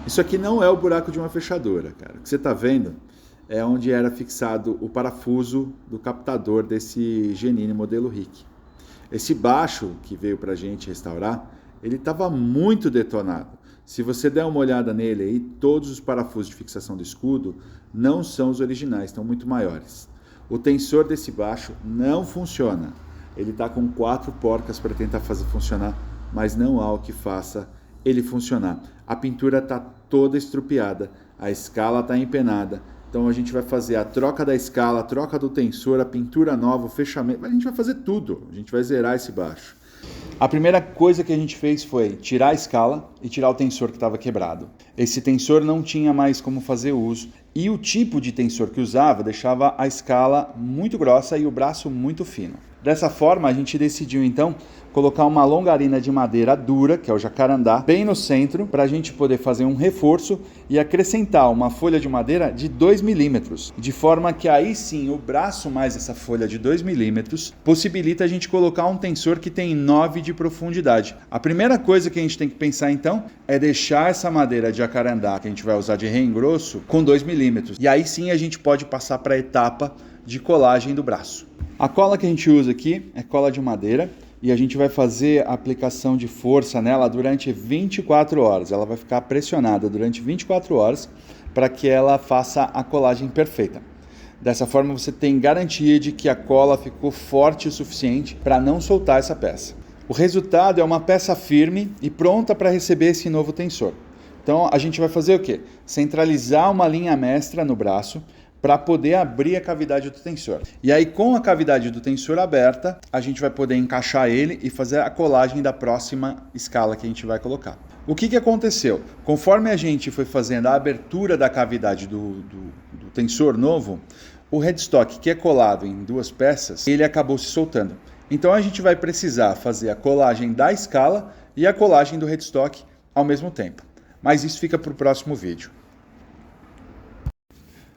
Isso aqui não é o buraco de uma fechadura, cara. O que você está vendo é onde era fixado o parafuso do captador desse Genini modelo RIC. Esse baixo que veio para a gente restaurar, ele estava muito detonado. Se você der uma olhada nele aí, todos os parafusos de fixação do escudo não são os originais, estão muito maiores. O tensor desse baixo não funciona. Ele está com 4 porcas para tentar fazer funcionar, mas não há o que faça ele funcionar. A pintura está toda estrupiada, a escala está empenada. Então a gente vai fazer a troca da escala, a troca do tensor, a pintura nova, o fechamento. A gente vai fazer tudo, a gente vai zerar esse baixo. A primeira coisa que a gente fez foi tirar a escala e tirar o tensor que estava quebrado. Esse tensor não tinha mais como fazer uso. E o tipo de tensor que usava deixava a escala muito grossa e o braço muito fino. Dessa forma, a gente decidiu então colocar uma longarina de madeira dura, que é o jacarandá, bem no centro, para a gente poder fazer um reforço e acrescentar uma folha de madeira de 2 milímetros, de forma que aí sim o braço mais essa folha de 2 milímetros possibilita a gente colocar um tensor que tem 9 de profundidade. A primeira coisa que a gente tem que pensar então é deixar essa madeira de jacarandá, que a gente vai usar de reengrosso, com 2 milímetros. E aí sim a gente pode passar para a etapa de colagem do braço. A cola que a gente usa aqui é cola de madeira e a gente vai fazer a aplicação de força nela durante 24 horas. Ela vai ficar pressionada durante 24 horas para que ela faça a colagem perfeita. Dessa forma você tem garantia de que a cola ficou forte o suficiente para não soltar essa peça. O resultado é uma peça firme e pronta para receber esse novo tensor. Então a gente vai fazer o quê? Centralizar uma linha mestra no braço para poder abrir a cavidade do tensor. E aí, com a cavidade do tensor aberta, a gente vai poder encaixar ele e fazer a colagem da próxima escala que a gente vai colocar. O que aconteceu? Conforme a gente foi fazendo a abertura da cavidade do tensor novo, o headstock, que é colado em 2 peças, ele acabou se soltando. Então a gente vai precisar fazer a colagem da escala e a colagem do headstock ao mesmo tempo. Mas isso fica para o próximo vídeo.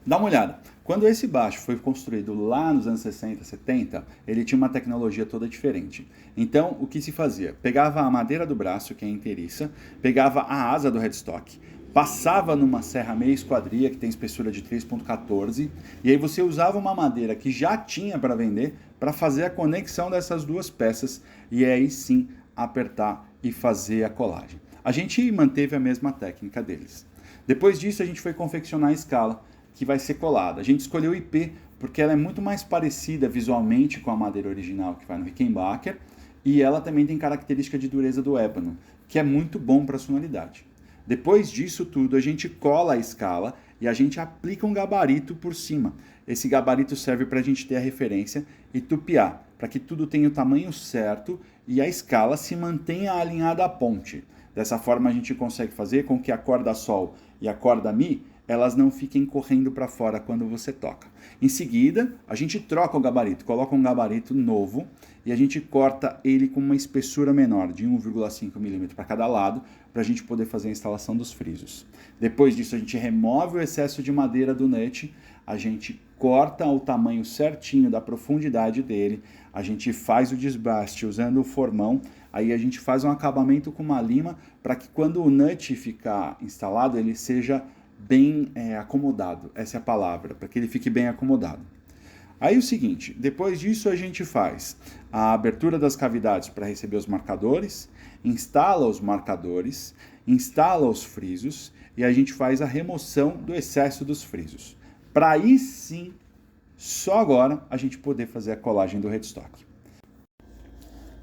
Dá uma olhada. Quando esse baixo foi construído lá nos anos 60, 70, ele tinha uma tecnologia toda diferente. Então, o que se fazia? Pegava a madeira do braço, que é a inteiriça, pegava a asa do headstock, passava numa serra meia esquadria, que tem espessura de 3,14, e aí você usava uma madeira que já tinha para vender, para fazer a conexão dessas 2 peças, e aí sim apertar e fazer a colagem. A gente manteve a mesma técnica deles. Depois disso, a gente foi confeccionar a escala, que vai ser colada. A gente escolheu IP porque ela é muito mais parecida visualmente com a madeira original que vai no Rickenbacker e ela também tem característica de dureza do ébano, que é muito bom para a sonoridade. Depois disso tudo, a gente cola a escala e a gente aplica um gabarito por cima. Esse gabarito serve para a gente ter a referência e tupiar, para que tudo tenha o tamanho certo e a escala se mantenha alinhada à ponte. Dessa forma, a gente consegue fazer com que a corda Sol e a corda Mi elas não fiquem correndo para fora quando você toca. Em seguida, a gente troca o gabarito, coloca um gabarito novo e a gente corta ele com uma espessura menor, de 1,5 mm para cada lado, para a gente poder fazer a instalação dos frisos. Depois disso, a gente remove o excesso de madeira do nut, a gente corta o tamanho certinho da profundidade dele, a gente faz o desbaste usando o formão, aí a gente faz um acabamento com uma lima para que quando o nut ficar instalado, ele seja bem acomodado, essa é a palavra, para que ele fique bem acomodado. Aí o seguinte, depois disso a gente faz a abertura das cavidades para receber os marcadores, instala os marcadores, instala os frisos e a gente faz a remoção do excesso dos frisos. Para aí sim, só agora, a gente poder fazer a colagem do headstock.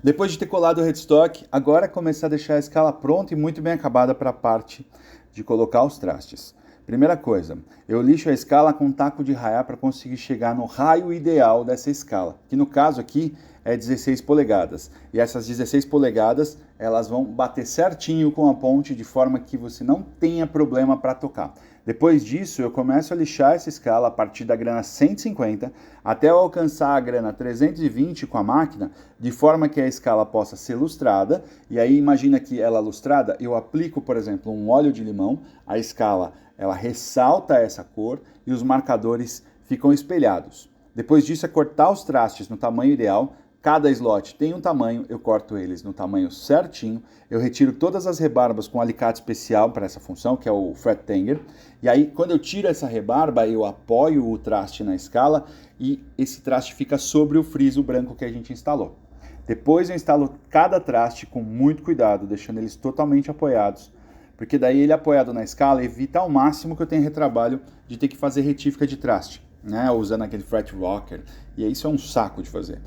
Depois de ter colado o headstock, agora é começar a deixar a escala pronta e muito bem acabada para a parte de colocar os trastes. Primeira coisa, eu lixo a escala com taco de raiar para conseguir chegar no raio ideal dessa escala, que no caso aqui é 16 polegadas. E essas 16 polegadas, elas vão bater certinho com a ponte de forma que você não tenha problema para tocar. Depois disso, eu começo a lixar essa escala a partir da grana 150 até eu alcançar a grana 320 com a máquina, de forma que a escala possa ser lustrada. E aí imagina que ela lustrada, eu aplico, por exemplo, um óleo de limão, a escala ela ressalta essa cor e os marcadores ficam espelhados. Depois disso é cortar os trastes no tamanho ideal, Cada slot tem um tamanho, eu corto eles no tamanho certinho, eu retiro todas as rebarbas com um alicate especial para essa função, que é o Fret Tanger, e aí quando eu tiro essa rebarba, eu apoio o traste na escala e esse traste fica sobre o friso branco que a gente instalou. Depois eu instalo cada traste com muito cuidado, deixando eles totalmente apoiados, porque daí ele apoiado na escala evita ao máximo que eu tenha retrabalho de ter que fazer retífica de traste, né, usando aquele Fret Rocker, e isso é um saco de fazer.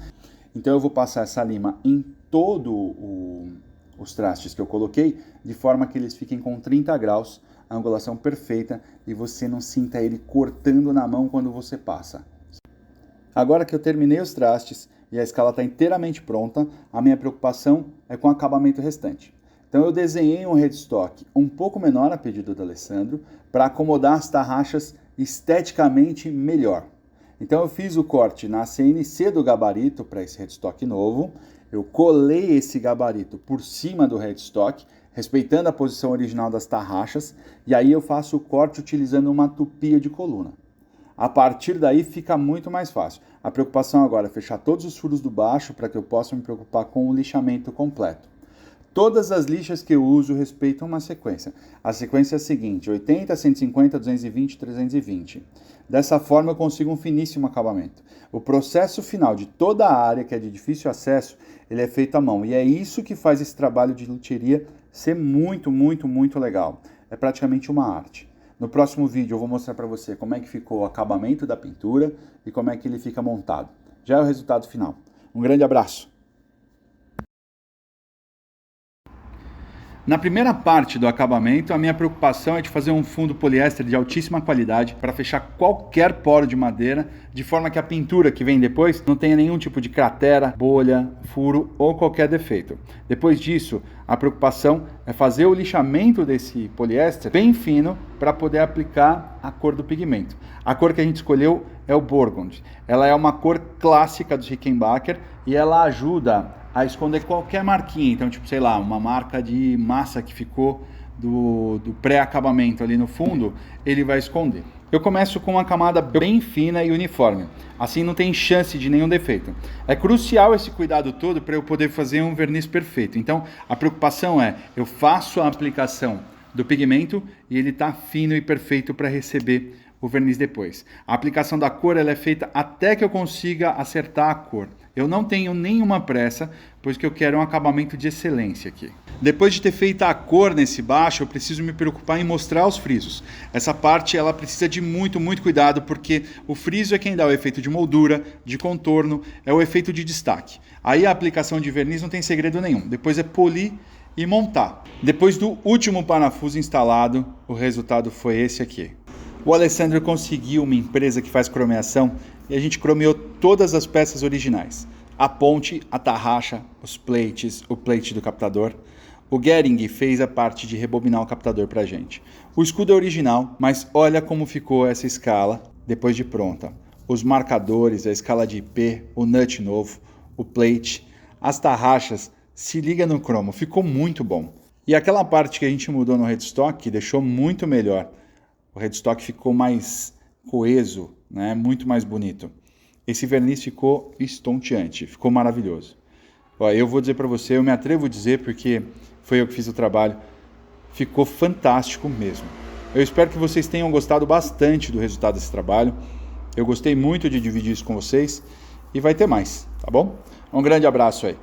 Então eu vou passar essa lima em todos os trastes que eu coloquei, de forma que eles fiquem com 30 graus, a angulação perfeita, e você não sinta ele cortando na mão quando você passa. Agora que eu terminei os trastes e a escala está inteiramente pronta, a minha preocupação é com o acabamento restante. Então eu desenhei um headstock um pouco menor a pedido do Alessandro, para acomodar as tarraxas esteticamente melhor. Então eu fiz o corte na CNC do gabarito para esse headstock novo, eu colei esse gabarito por cima do headstock, respeitando a posição original das tarraxas, e aí eu faço o corte utilizando uma tupia de coluna. A partir daí fica muito mais fácil. A preocupação agora é fechar todos os furos do baixo para que eu possa me preocupar com o lixamento completo. Todas as lixas que eu uso respeitam uma sequência. A sequência é a seguinte: 80, 150, 220, 320. Dessa forma eu consigo um finíssimo acabamento. O processo final de toda a área, que é de difícil acesso, ele é feito à mão. E é isso que faz esse trabalho de luthieria ser muito, muito, muito legal. É praticamente uma arte. No próximo vídeo eu vou mostrar para você como é que ficou o acabamento da pintura e como é que ele fica montado. Já é o resultado final. Um grande abraço! Na primeira parte do acabamento, a minha preocupação é de fazer um fundo poliéster de altíssima qualidade para fechar qualquer poro de madeira, de forma que a pintura que vem depois não tenha nenhum tipo de cratera, bolha, furo ou qualquer defeito. Depois disso, a preocupação é fazer o lixamento desse poliéster bem fino para poder aplicar a cor do pigmento. A cor que a gente escolheu é o Burgundy. Ela é uma cor clássica dos Rickenbacker e ela ajuda a esconder qualquer marquinha. Então, tipo, sei lá, uma marca de massa que ficou do pré-acabamento ali no fundo, ele vai esconder. Eu começo com uma camada bem fina e uniforme, assim não tem chance de nenhum defeito. É crucial esse cuidado todo para eu poder fazer um verniz perfeito. Então, a preocupação é, eu faço a aplicação do pigmento e ele está fino e perfeito para receber o verniz depois. A aplicação da cor ela é feita até que eu consiga acertar a cor. Eu não tenho nenhuma pressa, pois que eu quero um acabamento de excelência aqui. Depois de ter feito a cor nesse baixo, eu preciso me preocupar em mostrar os frisos. Essa parte ela precisa de muito, muito cuidado, porque o friso é quem dá o efeito de moldura, de contorno, é o efeito de destaque. Aí a aplicação de verniz não tem segredo nenhum. Depois é polir e montar. Depois do último parafuso instalado, o resultado foi esse aqui. O Alessandro conseguiu uma empresa que faz cromeação e a gente cromeou todas as peças originais. A ponte, a tarraxa, os plates, o plate do captador. O Gehring fez a parte de rebobinar o captador pra gente. O escudo é original, mas olha como ficou essa escala depois de pronta. Os marcadores, a escala de IP, o nut novo, o plate, as tarraxas, se liga no cromo, ficou muito bom. E aquela parte que a gente mudou no headstock deixou muito melhor. O headstock ficou mais coeso, né? Muito mais bonito. Esse verniz ficou estonteante, ficou maravilhoso. Ó, eu vou dizer para você, eu me atrevo a dizer porque foi eu que fiz o trabalho, ficou fantástico mesmo. Eu espero que vocês tenham gostado bastante do resultado desse trabalho. Eu gostei muito de dividir isso com vocês e vai ter mais, tá bom? Um grande abraço aí.